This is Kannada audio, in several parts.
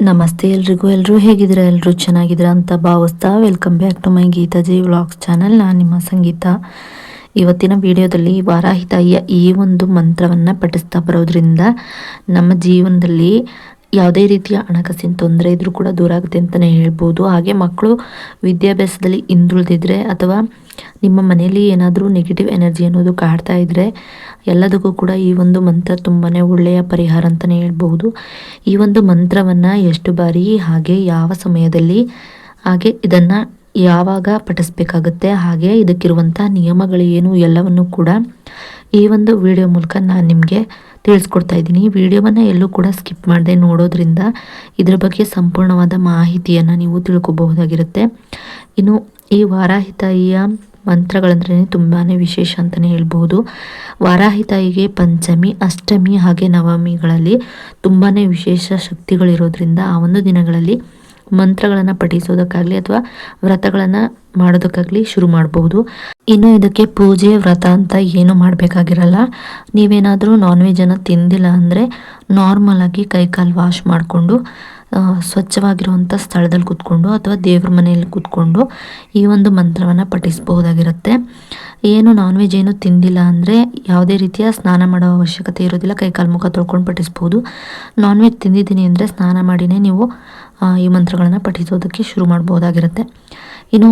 ನಮಸ್ತೆ ಎಲ್ಲರೂ ಹೇಗಿದ್ದೀರಾ? ಎಲ್ಲರೂ ಚೆನ್ನಾಗಿದ್ದೀರಾ ಅಂತ ಭಾವಿಸ್ತಾ welcome back to my Geetaji vlogs channel. ನಾನು ನಿಮ್ಮ ಸಂಗೀತ. ಇವತ್ತಿನ ವಿಡಿಯೋದಲ್ಲಿ ವಾರಾಹಿ ತಾಯಿಯ ಈ ಒಂದು ಮಂತ್ರವನ್ನು ಪಠಿಸ್ತಾ ಬರೋದ್ರಿಂದ ನಮ್ಮ ಜೀವನದಲ್ಲಿ ಯಾವುದೇ ರೀತಿಯ ಹಣಕಾಸಿನ ತೊಂದರೆ ಇದ್ರೂ ಕೂಡ ದೂರ ಆಗುತ್ತೆ ಅಂತಲೇ ಹೇಳ್ಬೋದು. ಹಾಗೆ ಮಕ್ಕಳು ವಿದ್ಯಾಭ್ಯಾಸದಲ್ಲಿ ಹಿಂದುಳಿದಿದ್ರೆ ಅಥವಾ ನಿಮ್ಮ ಮನೆಯಲ್ಲಿ ಏನಾದರೂ ನೆಗೆಟಿವ್ ಎನರ್ಜಿ ಅನ್ನೋದು ಕಾಡ್ತಾ ಇದ್ದರೆ ಎಲ್ಲದಕ್ಕೂ ಕೂಡ ಈ ಒಂದು ಮಂತ್ರ ತುಂಬಾ ಒಳ್ಳೆಯ ಪರಿಹಾರ ಅಂತಲೇ ಹೇಳ್ಬೋದು. ಈ ಒಂದು ಮಂತ್ರವನ್ನು ಎಷ್ಟು ಬಾರಿ ಹಾಗೆ ಯಾವ ಸಮಯದಲ್ಲಿ ಹಾಗೆ ಇದನ್ನು ಯಾವಾಗ ಪಠಿಸ್ಬೇಕಾಗುತ್ತೆ, ಹಾಗೆ ಇದಕ್ಕಿರುವಂಥ ನಿಯಮಗಳು ಏನು ಎಲ್ಲವನ್ನು ಕೂಡ ಈ ಒಂದು ವಿಡಿಯೋ ಮೂಲಕ ನಾನು ನಿಮಗೆ ತಿಳಿಸ್ಕೊಡ್ತಾ ಇದ್ದೀನಿ. ವಿಡಿಯೋವನ್ನು ಎಲ್ಲೂ ಕೂಡ ಸ್ಕಿಪ್ ಮಾಡದೆ ನೋಡೋದ್ರಿಂದ ಇದರ ಬಗ್ಗೆ ಸಂಪೂರ್ಣವಾದ ಮಾಹಿತಿಯನ್ನು ನೀವು ತಿಳ್ಕೊಬಹುದಾಗಿರುತ್ತೆ. ಇನ್ನು ಈ ವಾರಾಹಿ ತಾಯಿಯ ಮಂತ್ರಗಳಂದ್ರೆ ತುಂಬಾ ವಿಶೇಷ ಅಂತಲೇ ಹೇಳ್ಬೋದು. ವಾರಾಹಿ ತಾಯಿಗೆ ಪಂಚಮಿ, ಅಷ್ಟಮಿ ಹಾಗೆ ನವಮಿಗಳಲ್ಲಿ ತುಂಬಾ ವಿಶೇಷ ಶಕ್ತಿಗಳಿರೋದ್ರಿಂದ ಆ ಒಂದು ದಿನಗಳಲ್ಲಿ ಮಂತ್ರಗಳನ್ನು ಪಠಿಸೋದಕ್ಕಾಗಲಿ ಅಥವಾ ವ್ರತಗಳನ್ನು ಮಾಡೋದಕ್ಕಾಗಲಿ ಶುರು ಮಾಡಬಹುದು. ಇನ್ನು ಇದಕ್ಕೆ ಪೂಜೆ ವ್ರತ ಅಂತ ಏನು ಮಾಡಬೇಕಾಗಿರಲ್ಲ. ನೀವೇನಾದರೂ ನಾನ್ ವೆಜ್ಜನ್ನು ತಿಂದಿಲ್ಲ ಅಂದರೆ ನಾರ್ಮಲಾಗಿ ಕೈಕಾಲು ವಾಶ್ ಮಾಡಿಕೊಂಡು ಸ್ವಚ್ಛವಾಗಿರುವಂಥ ಸ್ಥಳದಲ್ಲಿ ಕೂತ್ಕೊಂಡು ಅಥವಾ ದೇವ್ರ ಮನೆಯಲ್ಲಿ ಕೂತ್ಕೊಂಡು ಈ ಒಂದು ಮಂತ್ರವನ್ನು ಪಠಿಸಬಹುದಾಗಿರುತ್ತೆ. ಏನು ನಾನ್ ವೆಜ್ ಏನು ತಿಂದಿಲ್ಲ ಅಂದರೆ ಯಾವುದೇ ರೀತಿಯ ಸ್ನಾನ ಮಾಡೋ ಅವಶ್ಯಕತೆ ಇರೋದಿಲ್ಲ. ಕೈಕಾಲು ಮುಖ ತೊಳ್ಕೊಂಡು ಪಠಿಸ್ಬೋದು. ನಾನ್ ವೆಜ್ ತಿಂದಿದ್ದೀನಿ ಅಂದರೆ ಸ್ನಾನ ಮಾಡಿನೇ ನೀವು ಈ ಮಂತ್ರಗಳನ್ನು ಪಠಿಸೋದಕ್ಕೆ ಶುರು ಮಾಡ್ಬೋದಾಗಿರುತ್ತೆ. ಇನ್ನು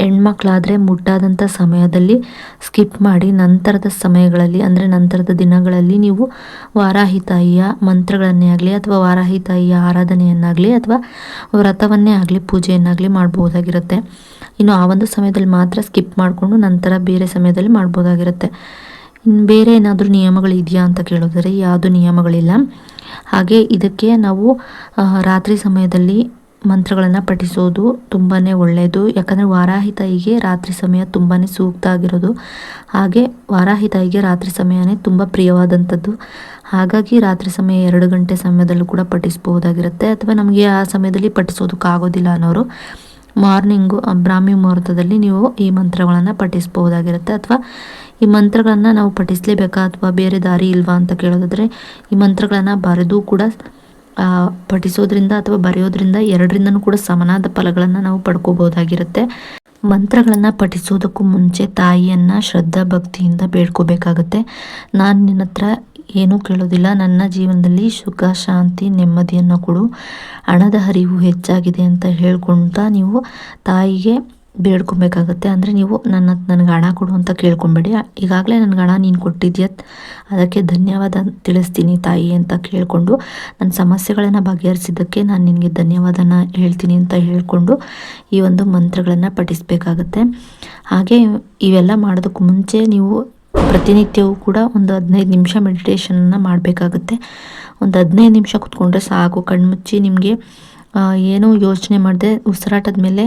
ಹೆಣ್ಮಕ್ಳಾದರೆ ಮುಟ್ಟಾದಂಥ ಸಮಯದಲ್ಲಿ ಸ್ಕಿಪ್ ಮಾಡಿ ನಂತರದ ಸಮಯಗಳಲ್ಲಿ ಅಂದರೆ ನಂತರದ ದಿನಗಳಲ್ಲಿ ನೀವು ವಾರಾಹಿ ತಾಯಿಯ ಮಂತ್ರಗಳನ್ನೇ ಆಗಲಿ ಅಥವಾ ವಾರಾಹಿ ತಾಯಿಯ ಆರಾಧನೆಯನ್ನಾಗಲಿ ಅಥವಾ ವ್ರತವನ್ನೇ ಆಗಲಿ ಪೂಜೆಯನ್ನಾಗಲಿ ಮಾಡ್ಬೋದಾಗಿರುತ್ತೆ. ಇನ್ನು ಆ ಒಂದು ಸಮಯದಲ್ಲಿ ಮಾತ್ರ ಸ್ಕಿಪ್ ಮಾಡಿಕೊಂಡು ನಂತರ ಬೇರೆ ಸಮಯದಲ್ಲಿ ಮಾಡ್ಬೋದಾಗಿರುತ್ತೆ. ಇನ್ನು ಬೇರೆ ಏನಾದರೂ ನಿಯಮಗಳು ಇದೆಯಾ ಅಂತ ಕೇಳಿದರೆ ಯಾವುದು ನಿಯಮಗಳಿಲ್ಲ. ಹಾಗೆ ಇದಕ್ಕೆ ನಾವು ರಾತ್ರಿ ಸಮಯದಲ್ಲಿ ಮಂತ್ರಗಳನ್ನು ಪಠಿಸೋದು ತುಂಬಾ ಒಳ್ಳೆಯದು. ಯಾಕಂದರೆ ವಾರಾಹಿ ತಾಯಿಗೆ ರಾತ್ರಿ ಸಮಯ ತುಂಬಾ ಸೂಕ್ತ ಆಗಿರೋದು. ಹಾಗೆ ವಾರಾಹಿ ತಾಯಿಗೆ ರಾತ್ರಿ ಸಮಯನೇ ತುಂಬ ಪ್ರಿಯವಾದಂಥದ್ದು. ಹಾಗಾಗಿ ರಾತ್ರಿ ಸಮಯ 2 ಗಂಟೆ ಸಮಯದಲ್ಲೂ ಕೂಡ ಪಠಿಸಬಹುದಾಗಿರುತ್ತೆ. ಅಥವಾ ನಮಗೆ ಆ ಸಮಯದಲ್ಲಿ ಪಠಿಸೋದಕ್ಕಾಗೋದಿಲ್ಲ ಅನ್ನೋರು ಮಾರ್ನಿಂಗು ಬ್ರಾಹ್ಮಿ ಮುಹೂರ್ತದಲ್ಲಿ ನೀವು ಈ ಮಂತ್ರಗಳನ್ನು ಪಠಿಸಬಹುದಾಗಿರುತ್ತೆ. ಅಥವಾ ಈ ಮಂತ್ರಗಳನ್ನು ನಾವು ಪಠಿಸಲೇಬೇಕಾ ಅಥವಾ ಬೇರೆ ದಾರಿ ಇಲ್ವಾ ಅಂತ ಕೇಳೋದಾದರೆ ಈ ಮಂತ್ರಗಳನ್ನು ಬರೆದು ಕೂಡ ಪಠಿಸೋದ್ರಿಂದ ಅಥವಾ ಬರೆಯೋದ್ರಿಂದ ಎರಡರಿಂದನೂ ಕೂಡ ಸಮನಾದ ಫಲಗಳನ್ನು ನಾವು ಪಡ್ಕೋಬಹುದಾಗಿರುತ್ತೆ. ಮಂತ್ರಗಳನ್ನು ಪಠಿಸೋದಕ್ಕೂ ಮುಂಚೆ ತಾಯಿಯನ್ನು ಶ್ರದ್ಧಾ ಭಕ್ತಿಯಿಂದ ಬೇಡ್ಕೋಬೇಕಾಗತ್ತೆ. ನಾನು ನಿನ್ನ ಹತ್ರ ಏನೂ ಕೇಳೋದಿಲ್ಲ, ನನ್ನ ಜೀವನದಲ್ಲಿ ಸುಖ ಶಾಂತಿ ನೆಮ್ಮದಿಯನ್ನು ಕೊಡು, ಹಣದ ಹರಿವು ಹೆಚ್ಚಾಗಿದೆ ಅಂತ ಹೇಳ್ಕೊಳ್ತಾ ನೀವು ತಾಯಿಗೆ ಬೇಡ್ಕೊಬೇಕಾಗತ್ತೆ. ಅಂದರೆ ನೀವು ನನಗೆ ಹಣ ಕೊಡು ಅಂತ ಕೇಳ್ಕೊಬೇಡಿ. ಈಗಾಗಲೇ ನನಗೆ ಹಣ ನೀನು ಕೊಟ್ಟಿದ್ಯಾ, ಅದಕ್ಕೆ ಧನ್ಯವಾದ ತಿಳಿಸ್ತೀನಿ ತಾಯಿ ಅಂತ ಕೇಳಿಕೊಂಡು ನನ್ನ ಸಮಸ್ಯೆಗಳನ್ನು ಬಗೆಹರಿಸಿದ್ದಕ್ಕೆ ನಾನು ನಿನಗೆ ಧನ್ಯವಾದನ ಹೇಳ್ತೀನಿ ಅಂತ ಹೇಳಿಕೊಂಡು ಈ ಒಂದು ಮಂತ್ರಗಳನ್ನು ಪಠಿಸಬೇಕಾಗತ್ತೆ. ಹಾಗೆ ಇವೆಲ್ಲ ಮಾಡೋದಕ್ಕೂ ಮುಂಚೆ ನೀವು ಪ್ರತಿನಿತ್ಯವೂ ಕೂಡ ಒಂದು 15 ನಿಮಿಷ ಮೆಡಿಟೇಷನನ್ನು ಮಾಡಬೇಕಾಗುತ್ತೆ. ಒಂದು 15 ನಿಮಿಷ ಕೂತ್ಕೊಂಡ್ರೆ ಸಾಕು. ಕಣ್ಮುಚ್ಚಿ ನಿಮಗೆ ಏನೂ ಯೋಚನೆ ಮಾಡದೆ ಉಸಿರಾಟದ ಮೇಲೆ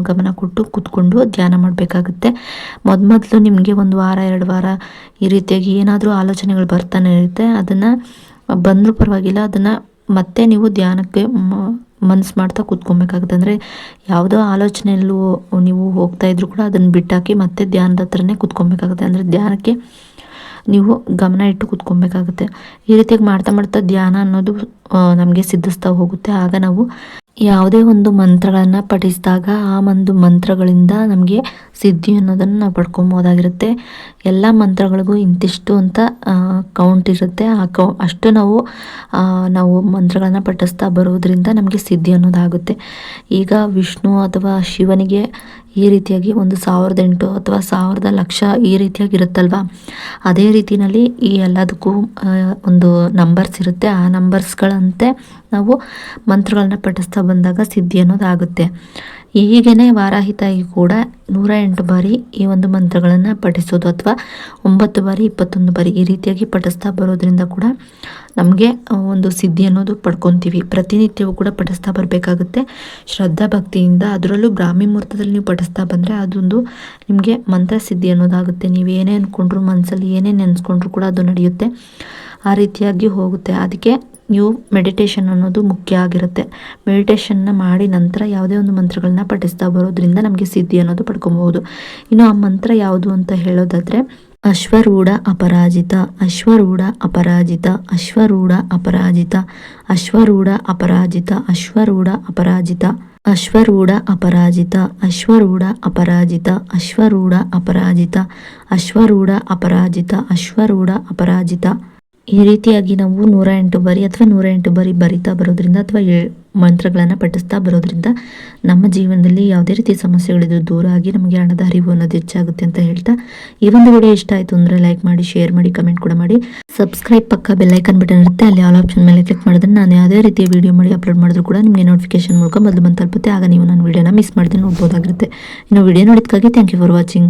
ಗಮನ ಕೊಟ್ಟು ಕೂತ್ಕೊಂಡು ಧ್ಯಾನ ಮಾಡಬೇಕಾಗುತ್ತೆ. ಮೊದಲು ನಿಮಗೆ 1 ವಾರ 2 ವಾರ ಈ ರೀತಿಯಾಗಿ ಏನಾದರೂ ಆಲೋಚನೆಗಳು ಬರ್ತಾನೆ ಇರುತ್ತೆ. ಅದನ್ನು ಬಂದರೂ ಪರವಾಗಿಲ್ಲ, ಅದನ್ನು ಮತ್ತೆ ನೀವು ಧ್ಯಾನಕ್ಕೆ ಮನಸ್ಸು ಮಾಡ್ತಾ ಕೂತ್ಕೊಬೇಕಾಗುತ್ತೆ. ಅಂದರೆ ಯಾವುದೋ ಆಲೋಚನೆಯಲ್ಲೂ ನೀವು ಹೋಗ್ತಾ ಇದ್ರು ಕೂಡ ಅದನ್ನು ಬಿಟ್ಟಾಕಿ ಮತ್ತೆ ಧ್ಯಾನದ ಹತ್ರನೇ ಕೂತ್ಕೊಬೇಕಾಗುತ್ತೆ. ಅಂದರೆ ಧ್ಯಾನಕ್ಕೆ ನೀವು ಗಮನ ಇಟ್ಟು ಕೂತ್ಕೊಬೇಕಾಗುತ್ತೆ. ಈ ರೀತಿಯಾಗಿ ಮಾಡ್ತಾ ಧ್ಯಾನ ಅನ್ನೋದು ನಮಗೆ ಸಿದ್ಧಿಸ್ತಾ ಹೋಗುತ್ತೆ. ಆಗ ನಾವು ಯಾವುದೇ ಒಂದು ಮಂತ್ರಗಳನ್ನು ಪಠಿಸಿದಾಗ ಆ ಒಂದು ಮಂತ್ರಗಳಿಂದ ನಮಗೆ ಸಿದ್ಧಿ ಅನ್ನೋದನ್ನು ನಾವು ಪಡ್ಕೊಬೋದಾಗಿರುತ್ತೆ. ಎಲ್ಲ ಮಂತ್ರಗಳಿಗೂ ಇಂತಿಷ್ಟು ಅಂತ ಕೌಂಟ್ ಇರುತ್ತೆ. ಅಷ್ಟು ನಾವು ಮಂತ್ರಗಳನ್ನು ಪಠಿಸ್ತಾ ಬರೋದ್ರಿಂದ ನಮಗೆ ಸಿದ್ಧಿ ಅನ್ನೋದಾಗುತ್ತೆ. ಈಗ ವಿಷ್ಣು ಅಥವಾ ಶಿವನಿಗೆ ಈ ರೀತಿಯಾಗಿ 1008 ಅಥವಾ 1000 ಲಕ್ಷ ಈ ರೀತಿಯಾಗಿ ಇರುತ್ತಲ್ವ, ಅದೇ ರೀತಿಯಲ್ಲಿ ಈ ಎಲ್ಲದಕ್ಕೂ ಒಂದು ನಂಬರ್ಸ್ ಇರುತ್ತೆ. ಆ ನಂಬರ್ಸ್ಗಳಂತೆ ನಾವು ಮಂತ್ರಗಳನ್ನ ಪಠಿಸ್ತಾ ಬಂದಾಗ ಸಿದ್ಧಿ ಅನ್ನೋದಾಗುತ್ತೆ. ಹೀಗೇ ವಾರಾಹಿ ತಾಯಿ ಕೂಡ 108 ಬಾರಿ ಈ ಒಂದು ಮಂತ್ರಗಳನ್ನು ಪಠಿಸೋದು ಅಥವಾ 9 ಬಾರಿ 21 ಬಾರಿ ಈ ರೀತಿಯಾಗಿ ಪಠಿಸ್ತಾ ಬರೋದ್ರಿಂದ ಕೂಡ ನಮಗೆ ಒಂದು ಸಿದ್ಧಿ ಅನ್ನೋದು ಪಡ್ಕೊತೀವಿ. ಪ್ರತಿನಿತ್ಯವೂ ಕೂಡ ಪಠಿಸ್ತಾ ಬರಬೇಕಾಗುತ್ತೆ ಶ್ರದ್ಧಾ ಭಕ್ತಿಯಿಂದ. ಅದರಲ್ಲೂ ಬ್ರಾಹ್ಮಿ ಮುಹೂರ್ತದಲ್ಲಿ ನೀವು ಪಠಿಸ್ತಾ ಬಂದರೆ ಅದೊಂದು ನಿಮಗೆ ಮಂತ್ರ ಸಿದ್ಧಿ ಅನ್ನೋದಾಗುತ್ತೆ. ನೀವು ಏನೇ ಅಂದ್ಕೊಂಡ್ರು ಮನಸ್ಸಲ್ಲಿ ಏನೇ ನೆನೆಸ್ಕೊಂಡ್ರು ಕೂಡ ಅದು ನಡೆಯುತ್ತೆ. ಆ ರೀತಿಯಾಗಿ ಹೋಗುತ್ತೆ. ಅದಕ್ಕೆ ನೀವು ಮೆಡಿಟೇಷನ್ ಅನ್ನೋದು ಮುಖ್ಯ ಆಗಿರುತ್ತೆ. ಮೆಡಿಟೇಷನ್ನ ಮಾಡಿ ನಂತರ ಯಾವುದೇ ಒಂದು ಮಂತ್ರಗಳನ್ನ ಪಠಿಸ್ತಾ ಬರೋದ್ರಿಂದ ನಮಗೆ ಸಿದ್ಧಿ ಅನ್ನೋದು ಪಡ್ಕೊಬಹುದು. ಇನ್ನು ಆ ಮಂತ್ರ ಯಾವುದು ಅಂತ ಹೇಳೋದಾದರೆ ಅಶ್ವರೂಢ ಅಪರಾಜಿತ ಅಶ್ವರೂಢ ಅಪರಾಜಿತ ಅಶ್ವರೂಢ ಅಪರಾಜಿತ ಅಶ್ವರೂಢ ಅಪರಾಜಿತ ಅಶ್ವರೂಢ ಅಪರಾಜಿತ ಅಶ್ವರೂಢ ಅಪರಾಜಿತ ಅಶ್ವರೂಢ ಅಪರಾಜಿತ ಅಶ್ವರೂಢ ಅಪರಾಜಿತ ಅಶ್ವರೂಢ ಅಪರಾಜಿತ ಅಶ್ವರೂಢ ಅಪರಾಜಿತ. ಈ ರೀತಿಯಾಗಿ ನಾವು 108 ಬಾರಿ ಅಥವಾ 108 ಬಾರಿ ಬರಿತಾ ಬರೋದ್ರಿಂದ ಅಥವಾ ಮಂತ್ರಗಳನ್ನು ಪಠಿಸ್ತಾ ಬರೋದ್ರಿಂದ ನಮ್ಮ ಜೀವನದಲ್ಲಿ ಯಾವುದೇ ರೀತಿಯ ಸಮಸ್ಯೆಗಳಿದ್ರು ದೂರ ಆಗಿ ನಮಗೆ ಹಣದ ಅರಿವು ಅನ್ನೋದು ಹೆಚ್ಚಾಗುತ್ತೆ ಅಂತ ಹೇಳ್ತಾ, ಈ ಒಂದು ವಿಡಿಯೋ ಇಷ್ಟ ಆಯಿತು ಅಂದರೆ ಲೈಕ್ ಮಾಡಿ, ಶೇರ್ ಮಾಡಿ, ಕಮೆಂಟ್ ಕೂಡ ಮಾಡಿ. ಸಬ್ಸ್ಕ್ರೈಬ್ ಪಕ್ಕ ಬೆಲ್ಲೈಕನ್ ಬಟನ್ ಇರುತ್ತೆ, ಅಲ್ಲಿ ಆಲ್ ಆಪ್ಷನ್ ಮೇಲೆ ಕ್ಲಿಕ್ ಮಾಡಿದ್ರೆ ನಾನು ಯಾವುದೇ ರೀತಿಯ ವಿಡಿಯೋ ಮಾಡಿ ಅಪ್ಲೋಡ್ ಮಾಡಿದ್ರು ಕೂಡ ನಿಮಗೆ ನೋಟಿಫಿಕೇಶನ್ ಮೂಲಕ ಮೊದಲು ಬಂದು ತಲುಪುತ್ತೆ. ಆಗ ನೀವು ನನ್ನ ವಿಡಿಯೋನ ಮಿಸ್ ಮಾಡಿದ್ರೆ ನೋಡ್ಬೋದಾಗಿರುತ್ತೆ. ಇನ್ನು ವಿಡಿಯೋ ನೋಡೋದಕ್ಕಾಗಿ ಥ್ಯಾಂಕ್ ಯು ಫಾರ್ ವಾಚಿಂಗ್.